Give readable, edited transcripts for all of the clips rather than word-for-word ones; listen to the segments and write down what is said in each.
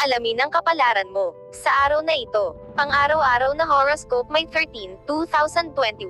Alamin ang kapalaran mo. Sa araw na ito, pang-araw-araw na horoscope May 13, 2021.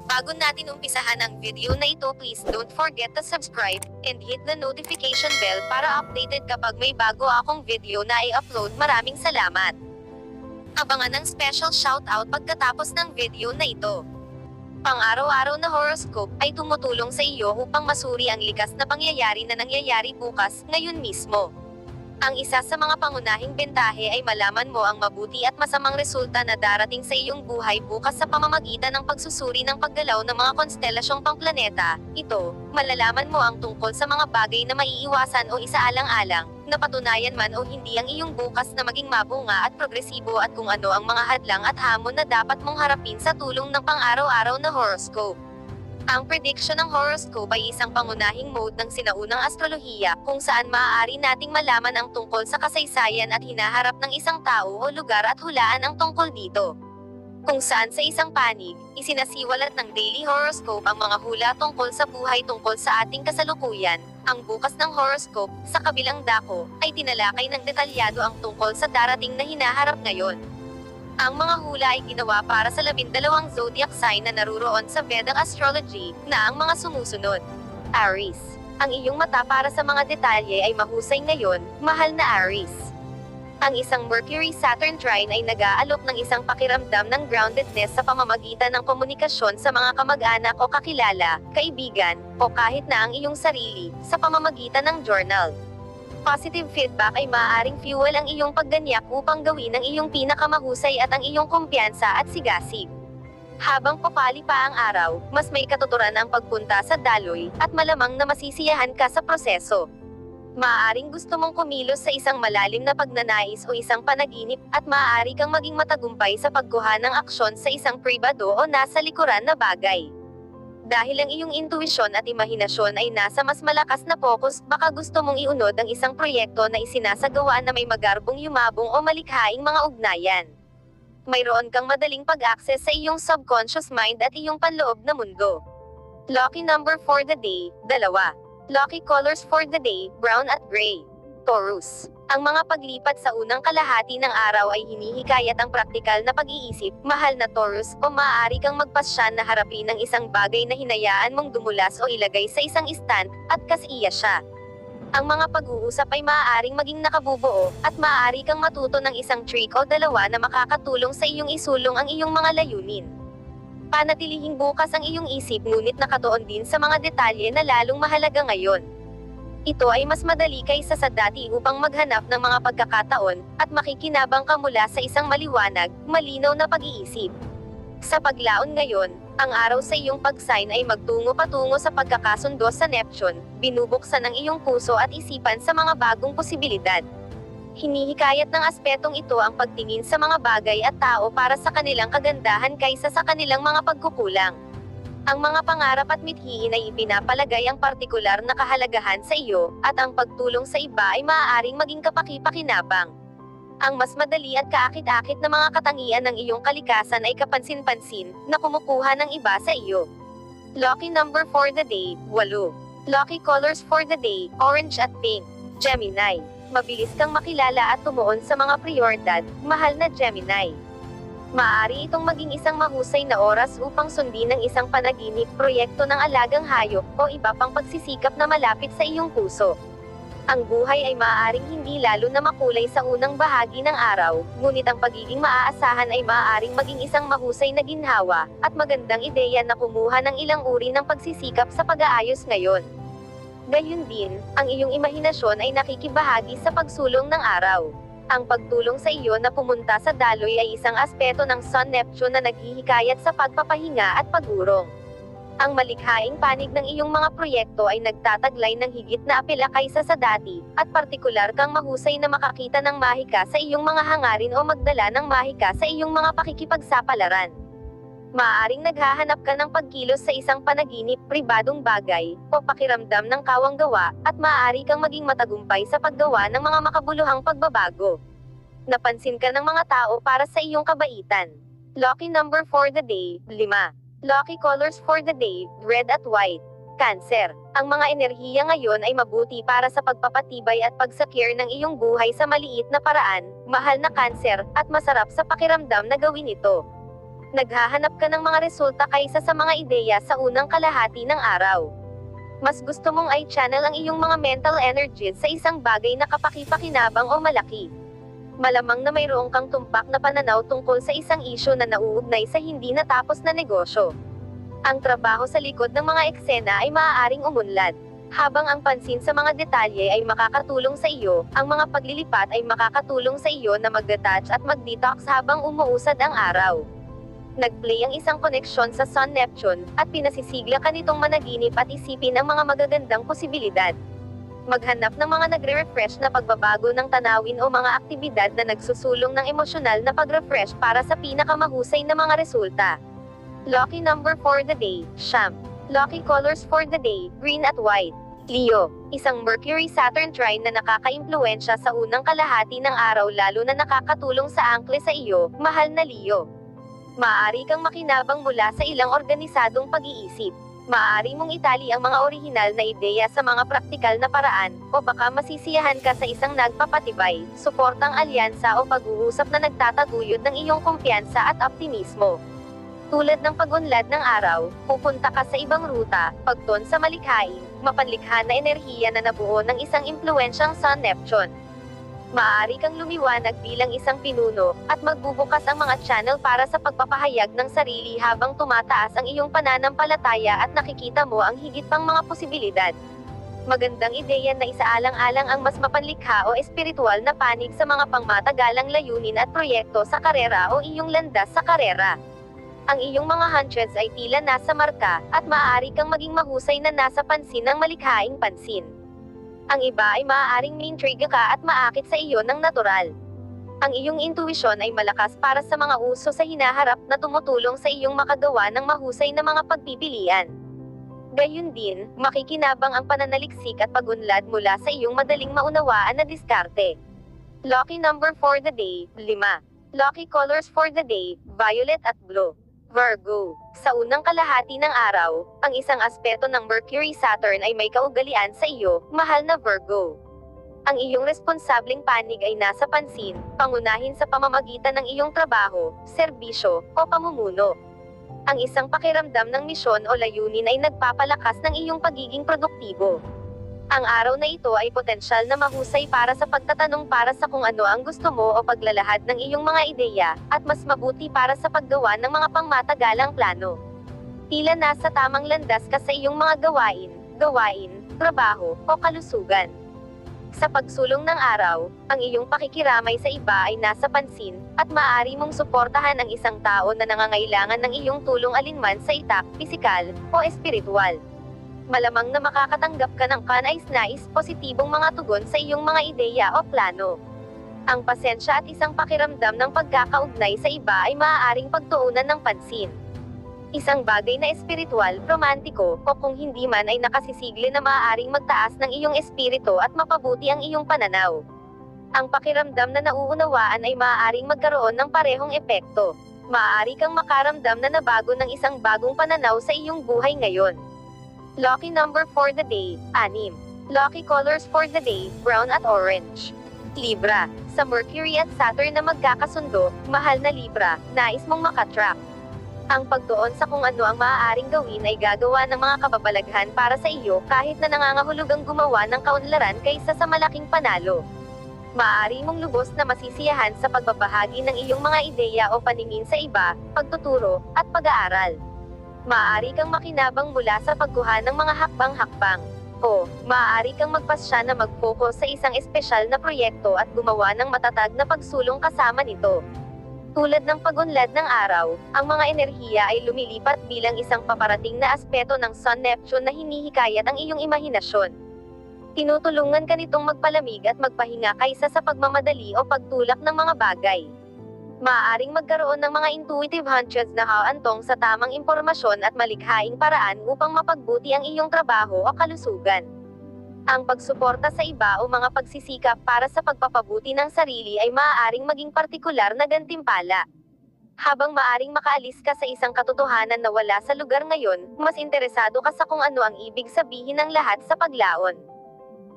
Bago natin umpisahan ang video na ito, please don't forget to subscribe and hit the notification bell para updated kapag may bago akong video na i-upload. Maraming salamat. Abangan ang special shoutout pagkatapos ng video na ito. Pang-araw-araw na horoscope ay tumutulong sa iyo upang masuri ang likas na pangyayari na nangyayari bukas, ngayon mismo. Ang isa sa mga pangunahing bentahe ay malaman mo ang mabuti at masamang resulta na darating sa iyong buhay bukas sa pamamagitan ng pagsusuri ng paggalaw ng mga konstelasyong pangplaneta. Ito, malalaman mo ang tungkol sa mga bagay na maiiwasan o isaalang-alang, napatunayan man o hindi ang iyong bukas na maging mabunga at progresibo at kung ano ang mga hadlang at hamon na dapat mong harapin sa tulong ng pang-araw-araw na horoscope. Ang prediction ng horoscope ay isang pangunahing mode ng sinaunang astrolohiya kung saan maaari nating malaman ang tungkol sa kasaysayan at hinaharap ng isang tao o lugar at hulaan ang tungkol dito. Kung saan sa isang panig, isinasiwalat ng daily horoscope ang mga hula tungkol sa buhay tungkol sa ating kasalukuyan. Ang bukas ng horoscope, sa kabilang dako, ay tinalakay ng detalyado ang tungkol sa darating na hinaharap ngayon. Ang mga hula ay ginawa para sa 12 zodiac sign na naruroon sa Vedic astrology, na ang mga sumusunod. Aries. Ang iyong mata para sa mga detalye ay mahusay ngayon, mahal na Aries. Ang isang Mercury-Saturn trine ay nag-aalok ng isang pakiramdam ng groundedness sa pamamagitan ng komunikasyon sa mga kamag-anak o kakilala, kaibigan, o kahit na ang iyong sarili, sa pamamagitan ng journal. Positive feedback ay maaaring fuel ang iyong pagganyak upang gawin ang iyong pinakamahusay at ang iyong kumpiyansa at sigasig. Habang papali pa ang araw, mas may katuturan ang pagpunta sa daloy, at malamang na masisiyahan ka sa proseso. Maaaring gusto mong kumilos sa isang malalim na pagnanais o isang panaginip, at maaari kang maging matagumpay sa pagkuha ng aksyon sa isang pribado o nasa likuran na bagay. Dahil ang iyong intuisyon at imahinasyon ay nasa mas malakas na focus, baka gusto mong iunod ang isang proyekto na isinasagawa na may magarbong yumabong o malikhaing mga ugnayan. Mayroon kang madaling pag-access sa iyong subconscious mind at iyong panloob na mundo. Lucky number for the day, 2. Lucky colors for the day, brown at gray. Taurus. Ang mga paglipat sa unang kalahati ng araw ay hinihikayat ang praktikal na pag-iisip, mahal na Taurus, o maaari kang magpasya na harapin ang isang bagay na hinayaan mong dumulas o ilagay sa isang stand, at kasiya siya. Ang mga pag-uusap ay maaaring maging nakabubuo, at maaari kang matuto ng isang trick o dalawa na makakatulong sa iyong isulong ang iyong mga layunin. Panatilihing bukas ang iyong isip ngunit nakatuon din sa mga detalye na lalong mahalaga ngayon. Ito ay mas madali kaysa sa dati upang maghanap ng mga pagkakataon, at makikinabang ka mula sa isang maliwanag, malinaw na pag-iisip. Sa paglaon ngayon, ang araw sa iyong pag-sign ay magtungo patungo sa pagkakasundo sa Neptune, binubuksan ang iyong puso at isipan sa mga bagong posibilidad. Hinihikayat ng aspetong ito ang pagtingin sa mga bagay at tao para sa kanilang kagandahan kaysa sa kanilang mga pagkukulang. Ang mga pangarap at mithiin ay ipinapalagay ang partikular na kahalagahan sa iyo, at ang pagtulong sa iba ay maaaring maging kapaki-pakinabang. Ang mas madali at kaakit-akit na mga katangian ng iyong kalikasan ay kapansin-pansin, na kumukuha ng iba sa iyo. Lucky number for the day, 8. Lucky colors for the day, orange at pink. Gemini. Mabilis kang makilala at tumuon sa mga prioridad, mahal na Gemini. Maaari itong maging isang mahusay na oras upang sundin ang isang panaginip, proyekto ng alagang hayop, o iba pang pagsisikap na malapit sa iyong puso. Ang buhay ay maaaring hindi lalo na makulay sa unang bahagi ng araw, ngunit ang pagiging maaasahan ay maaaring maging isang mahusay na ginhawa, at magandang ideya na kumuha ng ilang uri ng pagsisikap sa pag-aayos ngayon. Gayun din, ang iyong imahinasyon ay nakikibahagi sa pagsulong ng araw. Ang pagtulong sa iyo na pumunta sa daloy ay isang aspeto ng Sun-Neptune na naghihikayat sa pagpapahinga at pag-urong. Ang malikhaing panig ng iyong mga proyekto ay nagtataglay ng higit na apela kaysa sa dati, at partikular kang mahusay na makakita ng mahika sa iyong mga hangarin o magdala ng mahika sa iyong mga pakikipagsapalaran. Maaaring naghahanap ka ng pagkilos sa isang panaginip, pribadong bagay, o pakiramdam ng kawang-gawa, at maaari kang maging matagumpay sa paggawa ng mga makabuluhang pagbabago. Napansin ka ng mga tao para sa iyong kabaitan. Lucky number for the day, 5. Lucky colors for the day, red at white. Cancer. Ang mga enerhiya ngayon ay mabuti para sa pagpapatibay at pagsecure ng iyong buhay sa maliit na paraan, mahal na Cancer, at masarap sa pakiramdam na gawin ito. Naghahanap ka ng mga resulta kaysa sa mga ideya sa unang kalahati ng araw. Mas gusto mong i-channel ang iyong mga mental energies sa isang bagay na kapaki-pakinabang o malaki. Malamang na mayroong kang tumpak na pananaw tungkol sa isang isyu na nauugnay sa hindi natapos na negosyo. Ang trabaho sa likod ng mga eksena ay maaaring umunlad. Habang ang pansin sa mga detalye ay makakatulong sa iyo, ang mga paglilipat ay makakatulong sa iyo na mag-detach at mag-detox habang umuusad ang araw. Nag-play ang isang koneksyon sa Sun-Neptune, at pinasisigla ka nitong managinip at isipin ang mga magagandang posibilidad. Maghanap ng mga nagre-refresh na pagbabago ng tanawin o mga aktibidad na nagsusulong ng emosyonal na pag-refresh para sa pinakamahusay na mga resulta. Lucky number for the day, Siyam. Lucky colors for the day, green at white. Leo, isang Mercury-Saturn trine na nakaka-impluwensya sa unang kalahati ng araw lalo na nakakatulong sa angkle sa iyo, mahal na Leo. Maaari kang makinabang mula sa ilang organisadong pag-iisip. Maaari mong itali ang mga orihinal na ideya sa mga praktikal na paraan, o baka masisiyahan ka sa isang nagpapatibay, suportang alyansa o pag-uusap na nagtataguyod ng iyong kumpiyansa at optimismo. Tulad ng pag-unlad ng araw, pupunta ka sa ibang ruta, pagton sa malikhain, mapanlikha na enerhiya na nabuo ng isang impluwensyang Sun-Neptune. Maaari kang lumiwanag bilang isang pinuno, at magbubukas ang mga channel para sa pagpapahayag ng sarili habang tumataas ang iyong pananampalataya at nakikita mo ang higit pang mga posibilidad. Magandang ideya na isaalang-alang ang mas mapanlikha o espiritual na panig sa mga pangmatagalang layunin at proyekto sa karera o iyong landas sa karera. Ang iyong mga hundreds ay tila nasa marka, at maaari kang maging mahusay na nasa pansin ng malikhaing pansin. Ang iba ay maaaring ma-intriga ka at maakit sa iyo ng natural. Ang iyong intuisyon ay malakas para sa mga uso sa hinaharap na tumutulong sa iyong makagawa ng mahusay na mga pagpipilian. Gayun din, makikinabang ang pananaliksik at pag-unlad mula sa iyong madaling maunawaan na diskarte. Lucky number for the day, 5. Lucky colors for the day, violet at blue. Virgo, sa unang kalahati ng araw, ang isang aspeto ng Mercury-Saturn ay may kaugalian sa iyo, mahal na Virgo. Ang iyong responsableng panig ay nasa pansin, pangunahin sa pamamagitan ng iyong trabaho, serbisyo, o pamumuno. Ang isang pakiramdam ng misyon o layunin ay nagpapalakas ng iyong pagiging produktibo. Ang araw na ito ay potensyal na mahusay para sa pagtatanong para sa kung ano ang gusto mo o paglalahad ng iyong mga ideya, at mas mabuti para sa paggawa ng mga pangmatagalang plano. Tila nasa tamang landas ka sa iyong mga gawain, trabaho, o kalusugan. Sa pagsulong ng araw, ang iyong pakikiramay sa iba ay nasa pansin, at maaari mong suportahan ang isang tao na nangangailangan ng iyong tulong alinman sa itak, pisikal, o espiritual. Malamang na makakatanggap ka ng kanais-nais positibong mga tugon sa iyong mga ideya o plano. Ang pasensya at isang pakiramdam ng pagkakaugnay sa iba ay maaaring pagtuunan ng pansin. Isang bagay na espiritual, romantiko, o kung hindi man ay nakasisigli na maaaring magtaas ng iyong espiritu at mapabuti ang iyong pananaw. Ang pakiramdam na nauunawaan ay maaaring magkaroon ng parehong epekto. Maaari kang makaramdam na nabago ng isang bagong pananaw sa iyong buhay ngayon. Lucky number for the day, 6. Lucky colors for the day, brown at orange. Libra, sa Mercury at Saturn na magkakasundo, mahal na Libra, nais mong makatrack. Ang pagtuon sa kung ano ang maaaring gawin ay gagawa ng mga kababalaghan para sa iyo kahit na nangangahulugang gumawa ng kaunlaran kaysa sa malaking panalo. Maaari mong lubos na masisiyahan sa pagbabahagi ng iyong mga ideya o paningin sa iba, pagtuturo, at pag-aaral. Maaari kang makinabang mula sa pagkuha ng mga hakbang-hakbang. O, maaari kang magpasya na mag-focus sa isang espesyal na proyekto at gumawa ng matatag na pagsulong kasama nito. Tulad ng pag-unlad ng araw, ang mga enerhiya ay lumilipat bilang isang paparating na aspeto ng Sun-Neptune na hinihikayat ang iyong imahinasyon. Tinutulungan ka nitong magpalamig at magpahinga kaysa sa pagmamadali o pagtulak ng mga bagay. Maaaring magkaroon ng mga intuitive hunches na haantong sa tamang impormasyon at malikhaing paraan upang mapagbuti ang iyong trabaho o kalusugan. Ang pagsuporta sa iba o mga pagsisikap para sa pagpapabuti ng sarili ay maaaring maging partikular na gantimpala. Habang maaring makaalis ka sa isang katotohanan na wala sa lugar ngayon, mas interesado ka sa kung ano ang ibig sabihin ng lahat sa paglaon.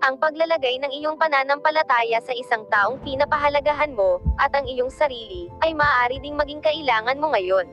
Ang paglalagay ng iyong pananampalataya sa isang taong pinapahalagahan mo, at ang iyong sarili, ay maaari ding maging kailangan mo ngayon.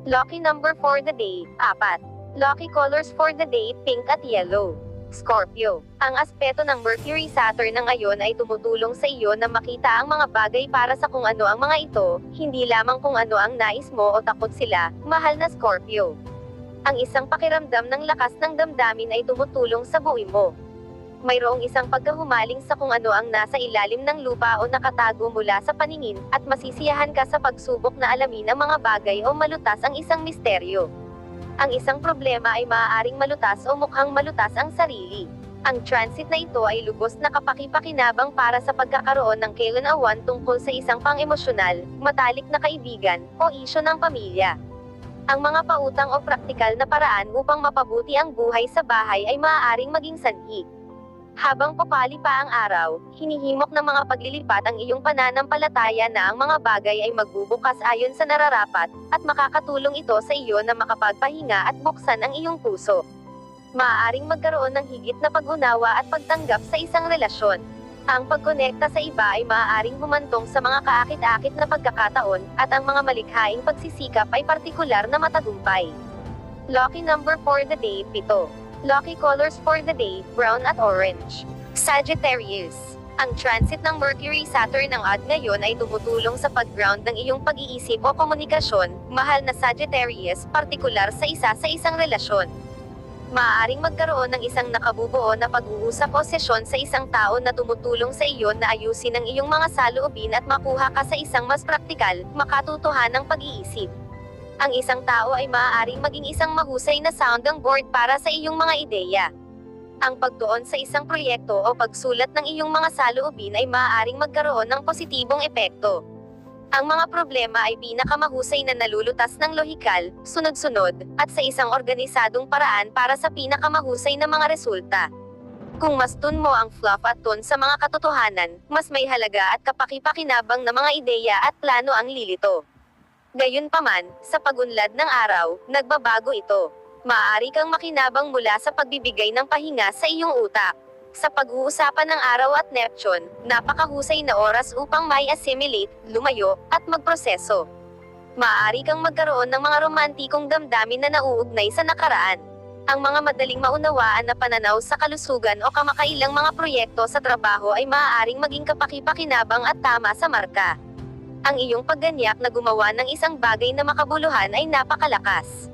Lucky number for the day, 4. Lucky colors for the day, pink at yellow. Scorpio. Ang aspeto ng Mercury-Saturn na ngayon ay tumutulong sa iyo na makita ang mga bagay para sa kung ano ang mga ito, hindi lamang kung ano ang nais mo o takot sila, mahal na Scorpio. Ang isang pakiramdam ng lakas ng damdamin ay tumutulong sa buhay mo. Mayroong isang pagkahumaling sa kung ano ang nasa ilalim ng lupa o nakatago mula sa paningin, at masisiyahan ka sa pagsubok na alamin ang mga bagay o malutas ang isang misteryo. Ang isang problema ay maaaring malutas o mukhang malutas ang sarili. Ang transit na ito ay lubos na kapakipakinabang para sa pagkakaroon ng kailanawan tungkol sa isang pang-emosyonal, matalik na kaibigan, o isyo ng pamilya. Ang mga pautang o praktikal na paraan upang mapabuti ang buhay sa bahay ay maaaring maging sanhi. Habang papali pa ang araw, hinihimok ng mga paglilipat ang iyong pananampalataya na ang mga bagay ay magbubukas ayon sa nararapat, at makakatulong ito sa iyo na makapagpahinga at buksan ang iyong puso. Maaaring magkaroon ng higit na pag-unawa at pagtanggap sa isang relasyon. Ang pagkonekta sa iba ay maaaring humantong sa mga kaakit-akit na pagkakataon, at ang mga malikhaing pagsisikap ay partikular na matagumpay. Lucky number for the day, 7. Lucky colors for the day, brown at orange. Sagittarius. Ang transit ng Mercury-Saturn ng odd ngayon ay tumutulong sa pag-ground ng iyong pag-iisip o komunikasyon, mahal na Sagittarius, partikular sa isang relasyon. Maaaring magkaroon ng isang nakabubuo na pag-uusap o sesyon sa isang tao na tumutulong sa iyo na ayusin ang iyong mga saloobin at makuha ka sa isang mas praktikal, makatotohanang pag-iisip. Ang isang tao ay maaaring maging isang mahusay na sounding board para sa iyong mga ideya. Ang pagtuon sa isang proyekto o pagsulat ng iyong mga saloobin ay maaaring magkaroon ng positibong epekto. Ang mga problema ay pinakamahusay na nalulutas ng lohikal, sunod-sunod, at sa isang organisadong paraan para sa pinakamahusay na mga resulta. Kung mas tun mo ang fluff at tone sa mga katotohanan, mas may halaga at kapakipakinabang na mga ideya at plano ang lilito. Gayunpaman, sa pagunlad ng araw, nagbabago ito. Maaari kang makinabang mula sa pagbibigay ng pahinga sa iyong utak. Sa pag-uusapan ng araw at Neptune, napakahusay na oras upang may assimilate, lumayo, at magproseso. Maaari kang magkaroon ng mga romantikong damdamin na nauugnay sa nakaraan. Ang mga madaling maunawaan na pananaw sa kalusugan o kamakailang mga proyekto sa trabaho ay maaaring maging kapakipakinabang at tama sa marka. Ang iyong pagganyak na gumawa ng isang bagay na makabuluhan ay napakalakas.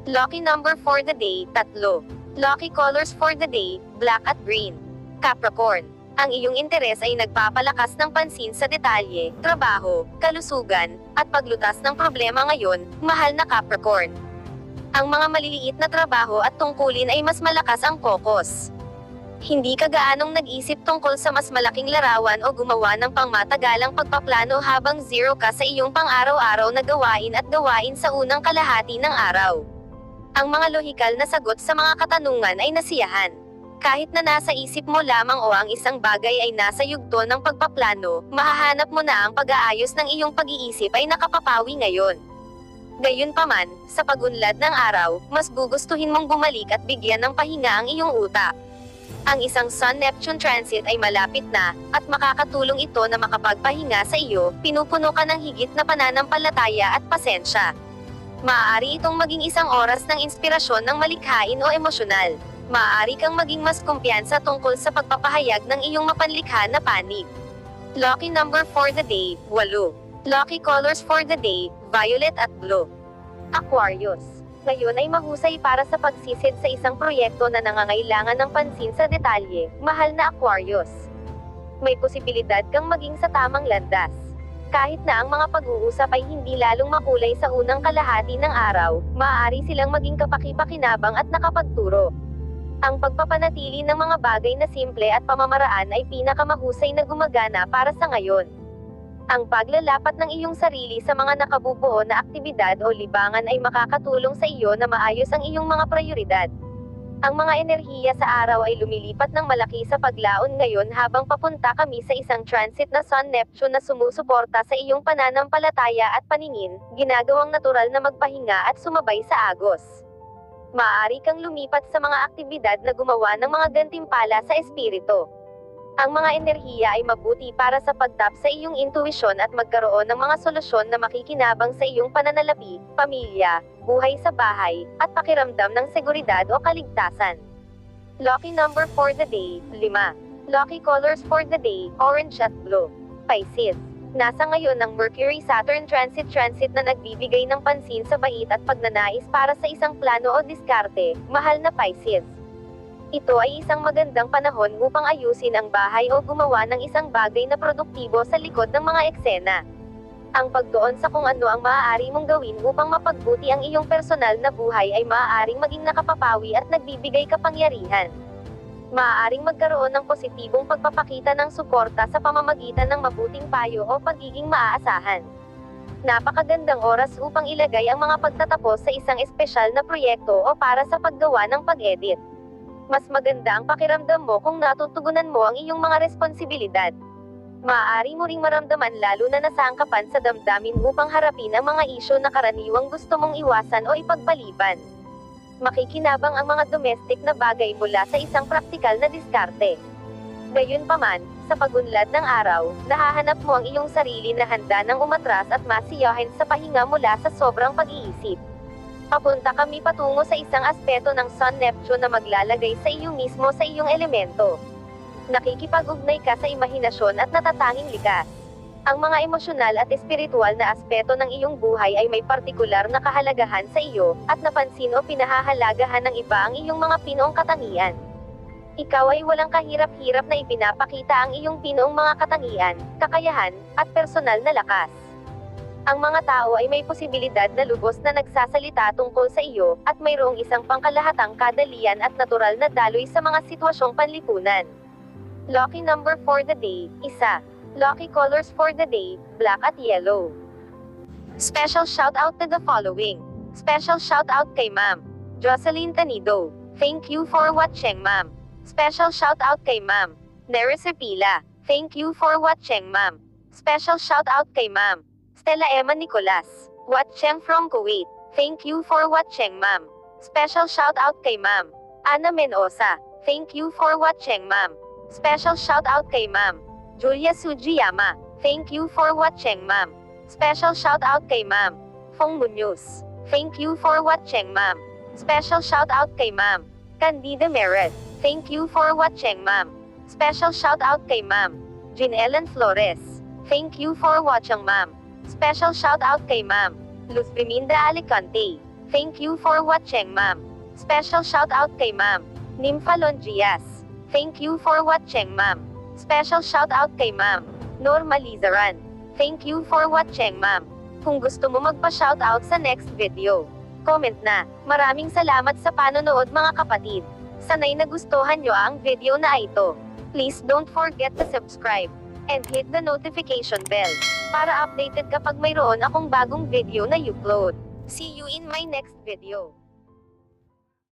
Lucky number for the day, 3. Lucky colors for the day, black at green. Capricorn. Ang iyong interes ay nagpapalakas ng pansin sa detalye, trabaho, kalusugan, at paglutas ng problema ngayon, mahal na Capricorn. Ang mga maliliit na trabaho at tungkulin ay mas malakas ang focus. Hindi ka gaanong nag-isip tungkol sa mas malaking larawan o gumawa ng pangmatagalang pagpaplano habang zero ka sa iyong pang-araw-araw na gawain at gawain sa unang kalahati ng araw. Ang mga lohikal na sagot sa mga katanungan ay nasiyahan. Kahit na nasa isip mo lamang o ang isang bagay ay nasa yugto ng pagpaplano, mahahanap mo na ang pag-aayos ng iyong pag-iisip ay nakapapawi ngayon. Gayunpaman, sa pagunlad ng araw, mas gugustuhin mong bumalik at bigyan ng pahinga ang iyong utak. Ang isang Sun-Neptune transit ay malapit na, at makakatulong ito na makapagpahinga sa iyo, pinupuno ka ng higit na pananampalataya at pasensya. Maaari itong maging isang oras ng inspirasyon ng malikhain o emosyonal. Maaari kang maging mas kumpiyansa tungkol sa pagpapahayag ng iyong mapanlikha na panig. Lucky number for the day, 8. Lucky colors for the day, violet at blue. Aquarius. Ngayon ay mahusay para sa pagsisid sa isang proyekto na nangangailangan ng pansin sa detalye, mahal na Aquarius. May posibilidad kang maging sa tamang landas. Kahit na ang mga pag-uusap ay hindi lalong makulay sa unang kalahati ng araw, maaari silang maging kapakipakinabang at nakapagturo. Ang pagpapanatili ng mga bagay na simple at pamamaraan ay pinakamahusay na gumagana para sa ngayon. Ang paglalapat ng iyong sarili sa mga nakabubuo na aktibidad o libangan ay makakatulong sa iyo na maayos ang iyong mga prioridad. Ang mga enerhiya sa araw ay lumilipat ng malaki sa paglaon ngayon habang papunta kami sa isang transit na Sun-Neptune na sumusuporta sa iyong pananampalataya at paningin, ginagawang natural na magpahinga at sumabay sa agos. Maaari kang lumipat sa mga aktibidad na gumawa ng mga gantimpala sa espiritu. Ang mga enerhiya ay mabuti para sa pagtap sa iyong intuisyon at magkaroon ng mga solusyon na makikinabang sa iyong pananalapi, pamilya, buhay sa bahay, at pakiramdam ng seguridad o kaligtasan. Lucky number for the day, 5. Lucky colors for the day, orange at blue. Pisces. Nasa ngayon ng Mercury-Saturn transit na nagbibigay ng pansin sa bait at pagnanais para sa isang plano o diskarte, mahal na Pisces. Ito ay isang magandang panahon upang ayusin ang bahay o gumawa ng isang bagay na produktibo sa likod ng mga eksena. Ang pagtuon sa kung ano ang maaari mong gawin upang mapagbuti ang iyong personal na buhay ay maaaring maging nakapapawi at nagbibigay kapangyarihan. Maaaring magkaroon ng positibong pagpapakita ng suporta sa pamamagitan ng mabuting payo o pagiging maaasahan. Napakagandang oras upang ilagay ang mga pagtatapos sa isang espesyal na proyekto o para sa paggawa ng pag-edit. Mas maganda ang pakiramdam mo kung natutugunan mo ang iyong mga responsibilidad. Maaari mo ring maramdaman lalo na nasangkapan sa damdamin upang harapin ang mga isyu na karaniwang gusto mong iwasan o ipagpaliban. Makikinabang ang mga domestic na bagay mula sa isang praktikal na diskarte. Gayunpaman, sa pagunlad ng araw, nahahanap mo ang iyong sarili na handa ng umatras at masiyahin sa pahinga mula sa sobrang pag-iisip. Papunta kami patungo sa isang aspeto ng Sun-Neptune na maglalagay sa iyo mismo sa iyong elemento. Nakikipag-ugnay ka sa imahinasyon at natatanging likas. Ang mga emosyonal at espiritual na aspeto ng iyong buhay ay may partikular na kahalagahan sa iyo, at napansin o pinahahalagahan ng iba ang iyong mga pinoong katangian. Ikaw ay walang kahirap-hirap na ipinapakita ang iyong pinoong mga katangian, kakayahan, at personal na lakas. Ang mga tao ay may posibilidad na lubos na nagsasalita tungkol sa iyo, at mayroong isang pangkalahatang kadalian at natural na daloy sa mga sitwasyong panlipunan. Lucky number for the day, 1. Lucky colors for the day, black at yellow. Special shout out to the following. Special shout out kay Ma'am Jocelyn Tanido. Thank you for watching, Ma'am. Special shout out kay Ma'am Neris Pila. Thank you for watching, Ma'am. Special shout out kay Ma'am Stella Emma Nicolas, watching from Kuwait. Thank you for watching, Ma'am. Special shout out kay Ma'am Ana Menosa. Thank you for watching, Ma'am. Special shout out kay Ma'am Julia Sujiyama. Thank you for watching, Ma'am. Special shout out kay Ma'am Fong Munoz. Thank you for watching, Ma'am. Special shout out kay Ma'am Candida Mered. Thank you for watching, Ma'am. Special shout out kay Ma'am Jean Ellen Flores. Thank you for watching, Ma'am. Special shout out kay Ma'am Luz Biminda Alicante. Thank you for watching, Ma'am. Special shout out kay Ma'am Nympha Longias. Thank you for watching, Ma'am. Special shout out kay Ma'am Norma Lizaran. Thank you for watching, Ma'am. Kung gusto mo magpa-shout out sa next video, comment na. Maraming salamat sa panonood, mga kapatid. Sanay nagustuhan nyo ang video na ito. Please don't forget to subscribe and hit the notification bell para updated kapag mayroon akong bagong video na upload. See you in my next video.